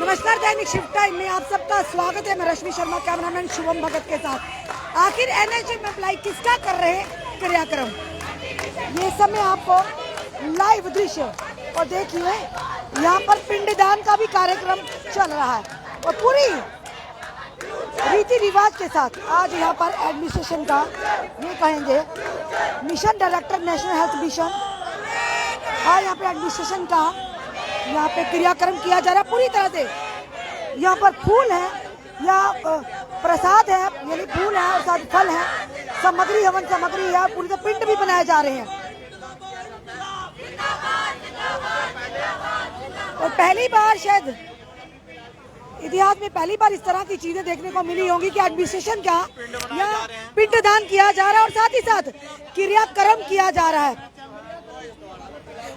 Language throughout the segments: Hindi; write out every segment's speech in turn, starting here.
नमस्कार, दैनिक शिफ्ट टाइम में आप सबका स्वागत है। मैं रश्मि शर्मा, कैमरामैन शुभम भगत के साथ। आखिर एनएचएम एम्प्लॉय किसका कर रहे हैं क्रियाक्रम, ये सब मैं आपको लाइव दृश्य और देखिए यहाँ पर पिंडदान का भी कार्यक्रम चल रहा है और पूरी रीति रिवाज के साथ आज यहाँ पर एडमिनिस्ट्रेशन का ये कहेंगे mission director national health mission, आज यहाँ पे एडमिनिस्ट्रेशन का यहाँ पे क्रियाक्रम किया जा रहा है पूरी तरह से। यहाँ पर फूल है या प्रसाद है, यानी फूल है और साथ फल है, सामग्री हवन सामग्री है, पूरी तरह पिंड भी बनाए जा रहे हैं। और पहली बार शायद इतिहास में पहली बार इस तरह की चीजें देखने को मिली होंगी कि एडमिनिस्ट्रेशन का या पिंडदान किया जा रहा है और साथ ही साथ क्रियाक्रम किया जा रहा है।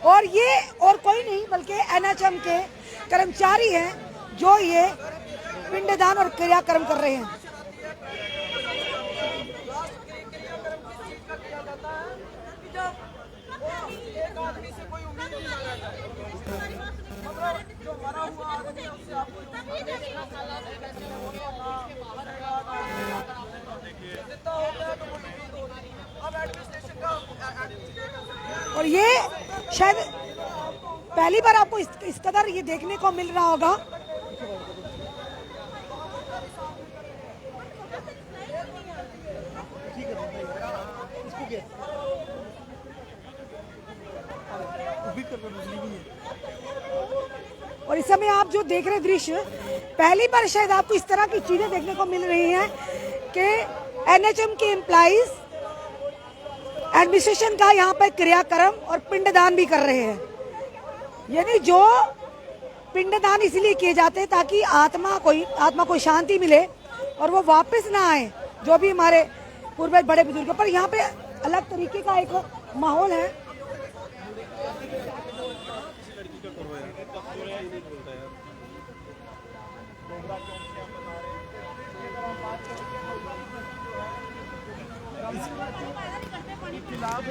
और ये और कोई नहीं बल्कि एनएचएम के कर्मचारी हैं जो ये पिंडदान और क्रियाक्रम कर रहे हैं। और ये शायद पहली बार आपको इस कदर ये देखने को मिल रहा होगा। और इस समय आप जो देख रहे दृश्य पहली बार शायद आपको इस तरह की चीजें देखने को मिल रही हैं कि एनएचएम के एम्प्लॉइज एडमिनिस्ट्रेशन का यहाँ पर क्रियाक्रम और पिंडदान भी कर रहे हैं। यानी जो पिंडदान इसलिए किए जाते हैं ताकि आत्मा को शांति मिले और वो वापस ना आए, जो भी हमारे पूर्वज बड़े बुजुर्गों पर। यहाँ पे अलग तरीके का एक माहौल है।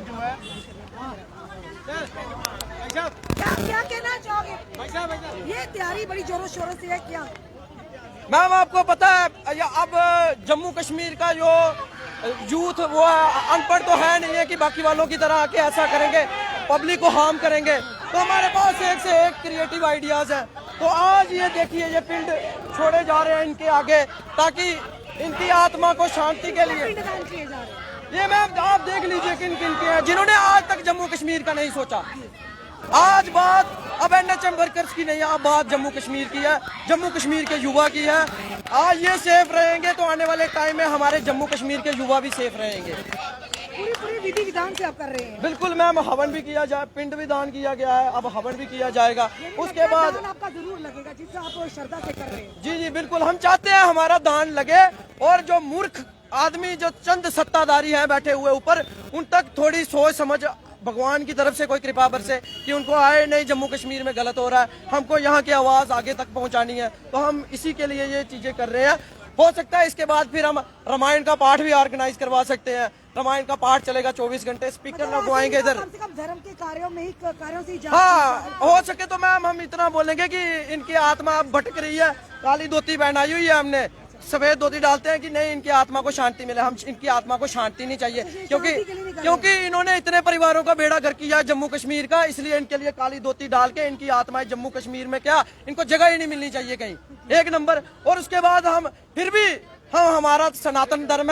जो है क्या कहना चाहोगे? ये तैयारी बड़ी जोरों शोरों से है क्या? मैम आपको पता है अब जम्मू कश्मीर का जो यूथ वो अनपढ़ तो है नहीं है कि बाकी वालों की तरह आके ऐसा करेंगे, पब्लिक को हार्म करेंगे। तो हमारे पास एक से एक क्रिएटिव आइडियाज है। तो आज ये देखिए ये पिंड छोड़े जा रहे हैं इनके आगे ताकि इनकी आत्मा को शांति के लिए। ये मैम आप देख लीजिए किन किन के हैं जिन्होंने आज तक जम्मू कश्मीर का नहीं सोचा। आज बात अब एनएचएम वर्कर्स की नहीं है, अब बात जम्मू कश्मीर की है, जम्मू कश्मीर के युवा की है। आज ये सेफ रहेंगे तो आने वाले टाइम में हमारे जम्मू कश्मीर के युवा भी सेफ रहेंगे। पूरी विधि विधान से आप कर रहे हैं? बिल्कुल मैम, हवन भी किया जाए, पिंड भी दान किया गया है, अब हवन भी किया जाएगा। उसके बाद आपका जरूर लगेगा जिससे आप श्रद्धा से कर रहे हैं। जी जी बिल्कुल, हम चाहते हैं हमारा दान लगे और जो मूर्ख आदमी जो चंद सत्ताधारी हैं बैठे हुए ऊपर, उन तक थोड़ी सोच समझ भगवान की तरफ से कोई कृपा बरसे कि उनको आए नहीं जम्मू कश्मीर में गलत हो रहा है, हमको यहाँ की आवाज आगे तक पहुँचानी है। तो हम इसी के लिए ये चीजें कर रहे हैं। हो सकता है इसके बाद फिर हम रामायण का पाठ भी ऑर्गेनाइज करवा सकते हैं। रामायण का पाठ चलेगा 24 घंटे, स्पीकर लगवाएंगे इधर। कम से कम धर्म के कार्यों से हाँ, हो सके तो मैम हम इतना बोलेंगे कि इनकी आत्मा अब भटक रही है। काली धोती पहनाई हुई है हमने, सफेद धोती डालते हैं कि नहीं इनकी आत्मा को शांति मिले। हम इनकी आत्मा को शांति नहीं चाहिए क्योंकि इन्होंने इतने परिवारों का बेड़ा गर्क किया जम्मू कश्मीर का, इसलिए इनके लिए काली धोती डाल के इनकी आत्माएं जम्मू कश्मीर में क्या इनको जगह ही नहीं मिलनी चाहिए कहीं, एक नंबर। और उसके बाद हम फिर भी हमारा सनातन धर्म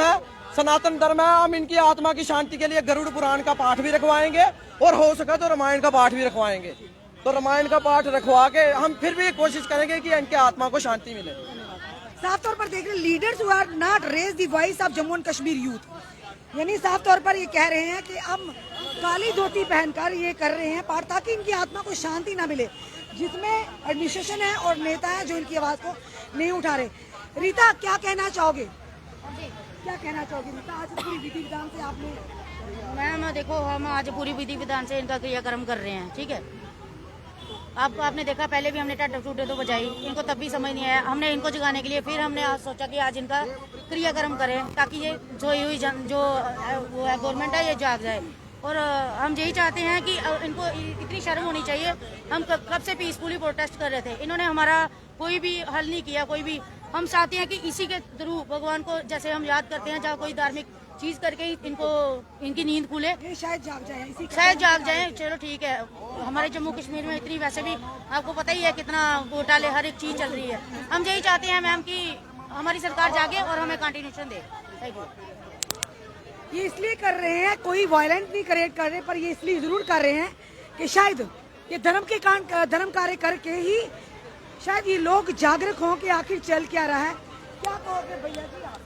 है, हम इनकी आत्मा की शांति के लिए गरुड़ पुराण का पाठ भी रखवाएंगे और हो सका तो रामायण का पाठ भी रखवाएंगे। तो रामायण का पाठ रखवा के हम फिर भी कोशिश करेंगे कि इनके आत्मा को शांति मिले। साफ तौर पर देख रहे leaders who are not raise the voice of Jammu and Kashmir youth, यानी साफ तौर पर ये कह रहे हैं कि हम काली धोती पहनकर ये कर रहे हैं पाठ ताकि इनकी आत्मा को शांति ना मिले, जिसमें एडमिनिस्ट्रेशन है और नेता है जो इनकी आवाज को नहीं उठा रहे। रीता क्या कहना चाहोगे? क्या कहना चाहोगे रीता, आज पूरी विधि विधान से आपने? मैम देखो, हम आज पूरी विधि विधान से इनका क्रियाक्रम कर रहे हैं, ठीक है। आपने देखा पहले भी हमने टूटे तो बजाई, इनको तब भी समझ नहीं आया। हमने इनको जगाने के लिए फिर हमने आज सोचा कि आज इनका क्रियाक्रम करें ताकि ये सोई हुई जो वो है गवर्नमेंट है ये जाग जाए। और हम यही चाहते हैं कि इनको इतनी शर्म होनी चाहिए। हम कब से पीसफुली प्रोटेस्ट कर रहे थे, इन्होंने हमारा कोई भी हल नहीं किया। कोई भी हम चाहते हैं कि इसी के थ्रू भगवान को जैसे हम याद करते हैं, जहाँ कोई धार्मिक चीज करके ही इनको इनकी नींद खुले, ये शायद जाग जाए, इसी का शायद जाग जाए। चलो ठीक है, हमारे जम्मू कश्मीर में इतनी वैसे भी आपको पता ही है कितना घोटाले, हर एक चीज चल रही है। हम यही चाहते हैं मैम कि हमारी सरकार जागे और हमें कंटिन्यूशन दे। Thank you. ये इसलिए कर रहे हैं, कोई वायलेंस नहीं क्रिएट कर रहे, पर ये इसलिए जरूर कर रहे हैं कि शायद ये धर्म कार्य करके ही शायद ये लोग जागरूक हों कि आखिर चल क्या रहा है। क्या कहोगे भैया जी आप?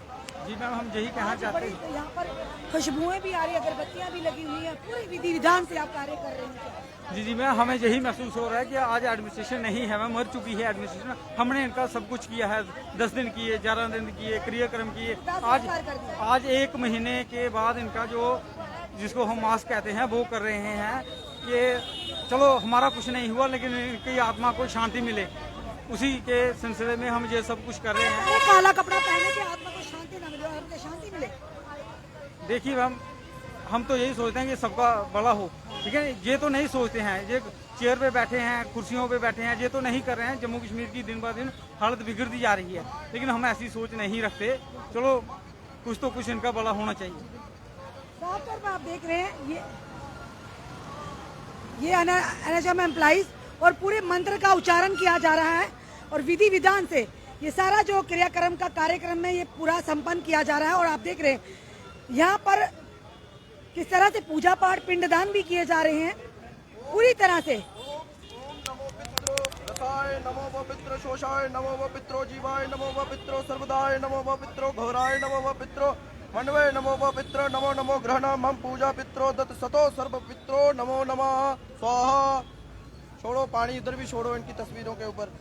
जी मैम, हम यही कहना चाहते हैं। यहाँ पर खुशबुएं भी आ रही है, अगरबत्तियां भी लगी हुई है, पूरी विधि विधान से आप कार्य कर रहे हैं। जी मैम, हमें यही महसूस हो रहा है कि आज एडमिनिस्ट्रेशन नहीं है, मैम मर चुकी है एडमिनिस्ट्रेशन। हमने इनका सब कुछ किया है, 10 दिन किए, 11 दिन किए, क्रियाक्रम किए। आज 1 महीने के बाद इनका जो जिसको हम मास्क कहते हैं वो कर रहे हैं। ये चलो हमारा कुछ नहीं हुआ, लेकिन इनकी आत्मा को शांति मिले, उसी के सिलसिले में हम ये सब कुछ कर रहे हैं। ये काला कपड़ा पहने के आत्मा को शांति न मिले और हमको शांति मिले। देखिए मैम, हम तो यही सोचते हैं कि सबका भला हो, ठीक है। ये तो नहीं सोचते हैं, ये चेयर पे बैठे हैं, कुर्सियों पे बैठे हैं, ये तो नहीं कर रहे हैं। जम्मू कश्मीर की दिन ब दिन हालत बिगड़ती जा रही है, लेकिन हम ऐसी सोच नहीं रखते। चलो कुछ तो कुछ इनका भला होना चाहिए। साफ तौर पर आप देख रहे हैं ये एनएचएम एम्प्लॉइज और पूरे मंत्र का उच्चारण किया जा रहा है और विधि विधान से ये सारा जो क्रियाक्रम का कार्यक्रम में ये पूरा संपन्न किया जा रहा है। और आप देख रहे हैं यहाँ पर किस तरह से पूजा पाठ, पिंडदान भी किए जा रहे हैं पूरी तरह से। नमो व पित्रो शोषाय नमो व पित्रो जीवाय नमो व पित्रो सर्वदाय नमो व पित्रो घोराय नमो व पित्रो मनवे नमो व पित्रो नमो नमो ग्रहण मम पूजा पित्रो दत्त सतो सर्व पित्रो नमो नमः स्वाहा। छोड़ो पानी, इधर भी छोड़ो इनकी तस्वीरों के ऊपर।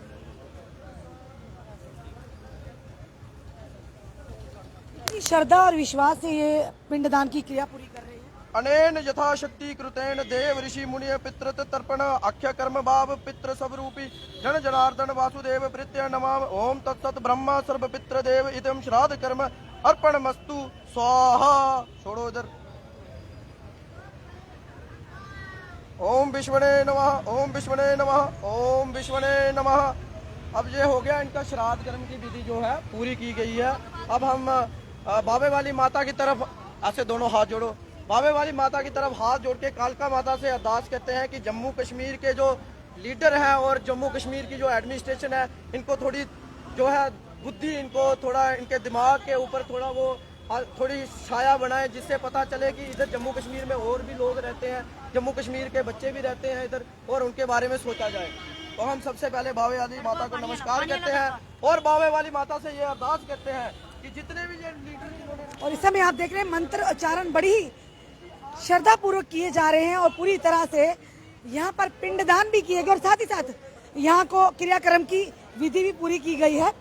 श्रद्धा और विश्वास से ये पिंडदान की क्रिया पूरी कर रहे हैं। अनेन यथाशक्ति कृतेन देव ऋषि मुनि पितृत तर्पण अख्य कर्म भाव पितृ स्वरूपी जन जनार्दन वासुदेव प्रीत्य नमाम। ओम तत्सत ब्रह्मा सर्व पितृ देव इदम श्राद्ध कर्म अर्पण मस्तु स्वाहा। छोड़ो इधर। ओम विश्वने नमः, ओम विश्वने नमः, ओम विश्वने नमः। अब ये हो गया इनका श्राद्ध कर्म की विधि जो है पूरी की गई है। अब हम बाबे वाली माता की तरफ ऐसे दोनों हाथ जोड़ो, बाबे वाली माता की तरफ हाथ जोड़ के कालका माता से अरदास करते हैं कि जम्मू कश्मीर के जो लीडर हैं और जम्मू कश्मीर की जो एडमिनिस्ट्रेशन है, इनको थोड़ी जो है बुद्धि, इनको थोड़ा इनके दिमाग के ऊपर थोड़ा वो थोड़ी छाया बनाए, जिससे पता चले कि इधर जम्मू कश्मीर में और भी लोग रहते हैं, जम्मू कश्मीर के बच्चे भी रहते हैं इधर, और उनके बारे में सोचा जाए। तो हम सबसे पहले बाबे वाली माता को नमस्कार करते हैं और बाबे वाली माता से ये अरदास करते हैं कि जितने भी ये लीडर। और इस समय आप देख रहे हैं मंत्र उच्चारण बड़ी ही श्रद्धा पूर्वक किए जा रहे हैं और पूरी तरह से यहाँ पर पिंडदान भी किए गए और साथ ही साथ यहाँ को क्रियाक्रम की विधि भी पूरी की गई है।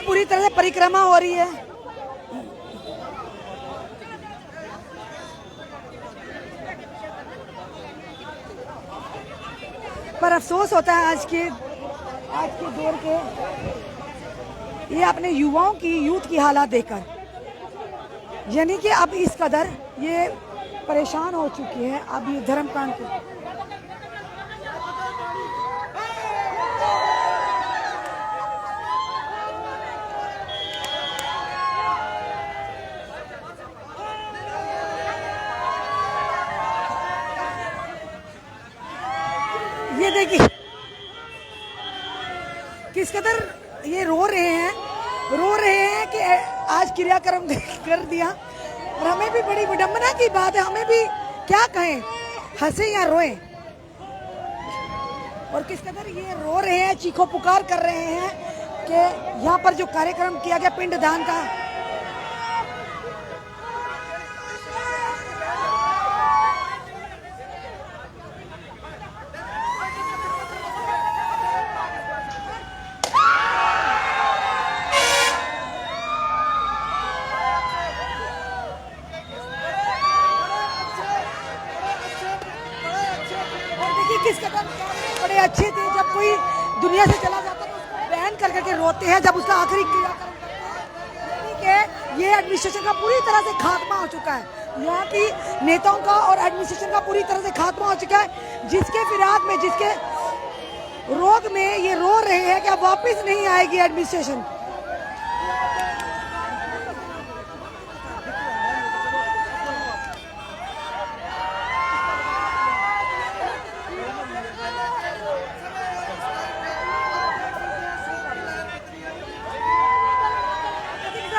पूरी तरह से परिक्रमा हो रही है। पर अफसोस होता है आज के दौर के ये अपने युवाओं की यूथ की हालात देखकर, यानी कि अब इस कदर ये परेशान हो चुकी है अब ये धर्मकांड को। ये देखिए किस कदर ये रो रहे हैं कि आज क्रियाक्रम कर दिया। और हमें भी बड़ी विडंबना की बात है, हमें भी क्या कहें, हंसे या रोएं। और किस कदर ये रो रहे हैं, चीखो पुकार कर रहे हैं कि यहाँ पर जो कार्यक्रम किया गया पिंडदान का, अच्छे थे, जब कोई दुनिया से चला जाता है तो उसको बैन कर करके रोते हैं, जब उसका आखिरी क्रियाक्रम करते हैं। यानी कि ये एडमिनिस्ट्रेशन का पूरी तरह से खात्मा हो चुका है, यहाँ की नेताओं का और एडमिनिस्ट्रेशन का पूरी तरह से खात्मा हो चुका है, जिसके फिराक में, जिसके रोग में ये रो रहे हैं कि अब वापस नहीं आएगी एडमिनिस्ट्रेशन।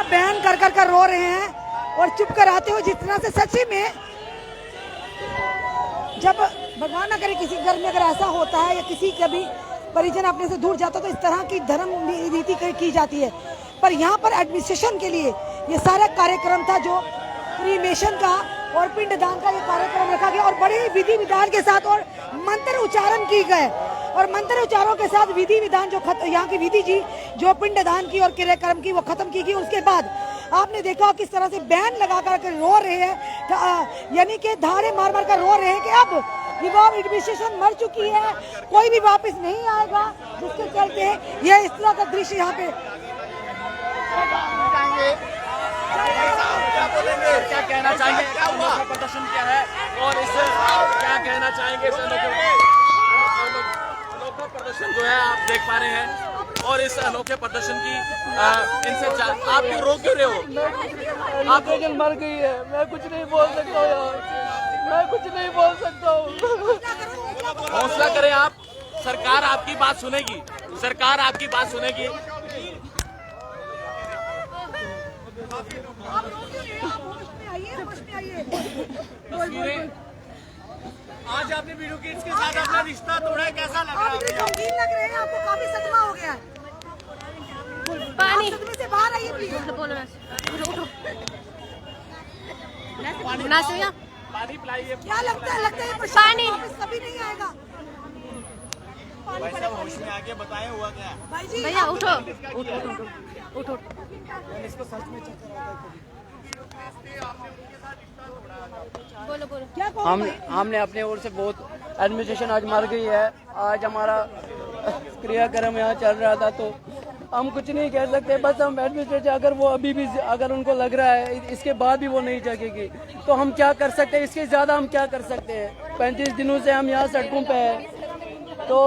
बैन कर कर कर रो रहे हैं और चुप कर आते हो, जितना से सच्ची में जब भगवान ना करे किसी घर में अगर ऐसा होता है या किसी का भी परिजन अपने से दूर जाता है तो इस तरह की धर्म नीति की जाती है। पर यहाँ पर एडमिनिस्ट्रेशन के लिए ये सारा कार्यक्रम था, जो क्रीमेशन का और पिंडदान का ये कार्यक्रम रखा गया और बड़े विधि विधान के साथ और मंत्र उच्चारण की गए, और मंत्र उच्चारों के साथ विधि विधान जो यहाँ की विधि जी जो पिंडदान की और क्रियाक्रम की वो खत्म की गई। उसके बाद आपने देखा किस तरह से बैन लगा कर रो रहे हैं, यानी कि धारे मार मार कर रो रहे हैं कि अब विभाग एडमिनिस्ट्रेशन मर चुकी है, कोई भी वापस नहीं आएगा, जिसके चलते यह इस तरह का दृश्य यहाँ पे। क्या कहना चाहेंगे, क्या हुआ प्रदर्शन क्या है और इस क्या कहना चाहेंगे इस अनोखा प्रदर्शन जो है आप देख पा रहे हैं, और इस अनोखे प्रदर्शन की इनसे आप क्यों रो क्यों रहे हो? आप मर गई है, मैं कुछ नहीं बोल सकता यार, मैं कुछ नहीं बोल सकता हूँ। हौसला करें आप, सरकार आपकी बात सुनेगी, सरकार आपकी बात सुनेगी। आज आपने वीडियो किड्स के साथ अपना रिश्ता तोड़ा है, कैसा लग रहा है? गमगीन लग रहे हैं, आपको काफी सदमा हो गया है। पानी सदमे से बाहर आइए प्लीज। पानी पिलाइए। क्या लगता है ये पानी वापस कभी नहीं आएगा? भाई साहब होश में आके बताएं हुआ क्या? भाई जी भैया उठो उठो। बोलो बोलो। क्या कहो हम भाई? हमने अपने ओर से बहुत, एडमिनिस्ट्रेशन आज मर गई है, आज हमारा क्रियाक्रम यहाँ चल रहा था तो हम कुछ नहीं कह सकते, बस हम एडमिनिस्ट्रेशन अगर वो अभी भी अगर उनको लग रहा है इसके बाद भी वो नहीं जगेगी तो हम क्या कर सकते हैं, इसके ज़्यादा हम क्या कर सकते हैं। 35 दिनों से हम यहाँ सड़कों पे हैं तो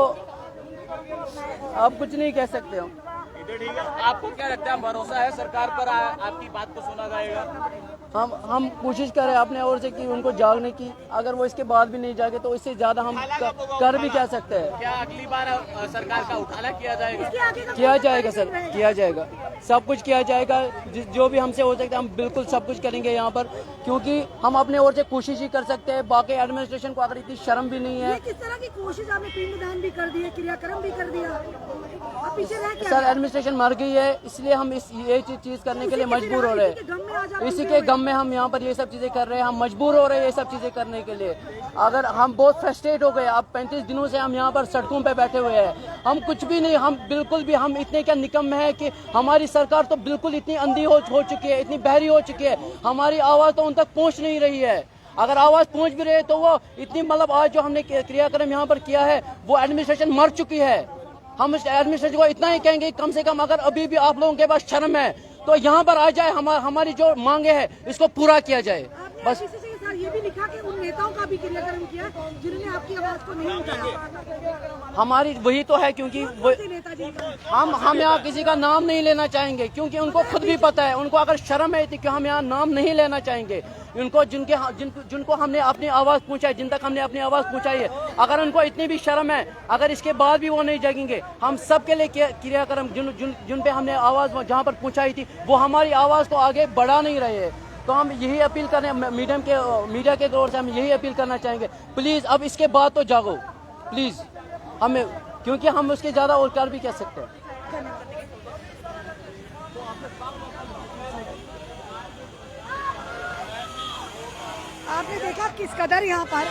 अब कुछ नहीं कह सकते हम। आपको क्या लगता है, भरोसा है सरकार पर आपकी बात को सुना जाएगा? हम कोशिश करें अपने ओर से कि उनको जागने की, अगर वो इसके बाद भी नहीं जागे तो इससे ज्यादा हम कर भी क्या सकते हैं। क्या अगली बार सरकार का उठाना किया जाएगा? किया जाएगा सर, किया जाएगा, सब कुछ किया जाएगा, जो भी हमसे हो सकता है हम बिल्कुल सब कुछ करेंगे यहाँ पर, क्योंकि हम अपने ओर से कोशिश ही कर सकते हैं। बाकी एडमिनिस्ट्रेशन को अगर इतनी शर्म भी नहीं है। किस तरह की कोशिश, आपने पिंडदान भी कर दिया, क्रियाक्रम भी कर दिया, अब पीछे रह क्या? सर एडमिनिस्ट्रेशन मर गई है, इसलिए हम ये चीज करने के लिए मजबूर हो रहे हैं। इसी के गम में हम यहाँ पर ये सब चीजें कर रहे हैं, हम मजबूर हो रहे हैं ये सब चीजें करने के लिए। अगर हम बहुत फ्रस्ट्रेट हो गए, अब 35 दिनों से हम यहाँ पर सड़कों पे बैठे हुए हैं, हम कुछ भी नहीं, हम बिल्कुल भी, हम इतने क्या निकम्मे हैं कि हमारी सरकार तो बिल्कुल इतनी अंधी हो चुकी है, इतनी बहरी हो चुकी है, हमारी आवाज तो उन तक पहुँच नहीं रही है। अगर आवाज पहुँच भी रही है तो वो इतनी, मतलब आज जो हमने क्रियाक्रम यहाँ पर किया है वो एडमिनिस्ट्रेशन मर चुकी है। हम एडमिनिस्ट्रेशन को इतना ही कहेंगे, कम से कम अगर अभी भी आप लोगों के पास शर्म है तो यहाँ पर आ जाए, हमारी जो मांगे है इसको पूरा किया जाए। बस ये भी लिखा कि उन नेताओं का भी क्रियाक्रम किया जिन्होंने आपकी आवाज को नहीं उठाया। हमारी वही तो है, क्योंकि हम यहाँ किसी का नाम नहीं लेना चाहेंगे, क्योंकि उनको खुद भी पता है, उनको अगर शर्म है तो हम यहाँ नाम नहीं लेना चाहेंगे। उनको जिनको हमने अपनी आवाज पहुँचाई, जिन तक हमने अपनी आवाज पहुँचाई है, अगर उनको इतनी भी शर्म है, अगर इसके बाद भी वो नहीं जगेंगे, हम सब के लिए क्रियाक्रम जिन पे हमने आवाज जहाँ पर पहुँचाई थी वो हमारी आवाज को आगे बढ़ा नहीं रहे हैं। तो हम यही अपील कर रहे हैं, मीडिया के तौर से हम यही अपील करना चाहेंगे, प्लीज अब इसके बाद तो जागो प्लीज हमें, क्योंकि हम उसके ज्यादा और कर भी कह सकते हैं। आपने देखा किस कदर यहाँ पर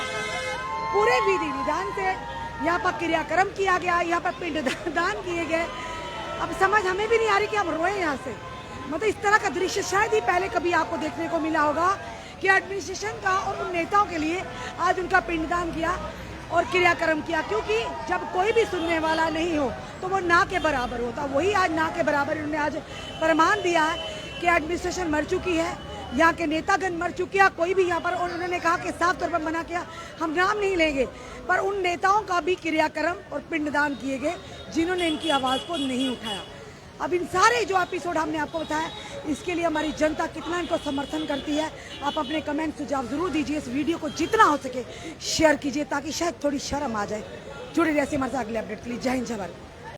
पूरे विधि विधान से यहाँ पर क्रियाक्रम किया गया, यहाँ पर पिंडदान किए गए। अब समझ हमें भी नहीं आ रही कि हम रोए यहाँ से, मतलब इस तरह का दृश्य शायद ही पहले कभी आपको देखने को मिला होगा कि एडमिनिस्ट्रेशन का और उन नेताओं के लिए आज उनका पिंडदान किया। और क्रियाक्रम किया, क्योंकि जब कोई भी सुनने वाला नहीं हो तो वो ना के बराबर होता। वही आज ना के बराबर उन्होंने आज प्रमाण दिया है कि एडमिनिस्ट्रेशन मर चुकी है, यहाँ के नेतागण मर चुके हैं। कोई भी यहाँ पर, उन्होंने कहा कि साफ तौर पर मना किया, हम नाम नहीं लेंगे, पर उन नेताओं का भी क्रियाक्रम और पिंडदान किए गए जिन्होंने इनकी आवाज़ को नहीं उठाया। अब इन सारे जो एपिसोड हमने आपको बताया, इसके लिए हमारी जनता कितना इनको समर्थन करती है, आप अपने कमेंट सुझाव जरूर दीजिए। इस वीडियो को जितना हो सके शेयर कीजिए ताकि शायद थोड़ी शर्म आ जाए। जुड़े रहिए हमारे साथ अगले अपडेट के लिए। जय हिंद, जय भारत।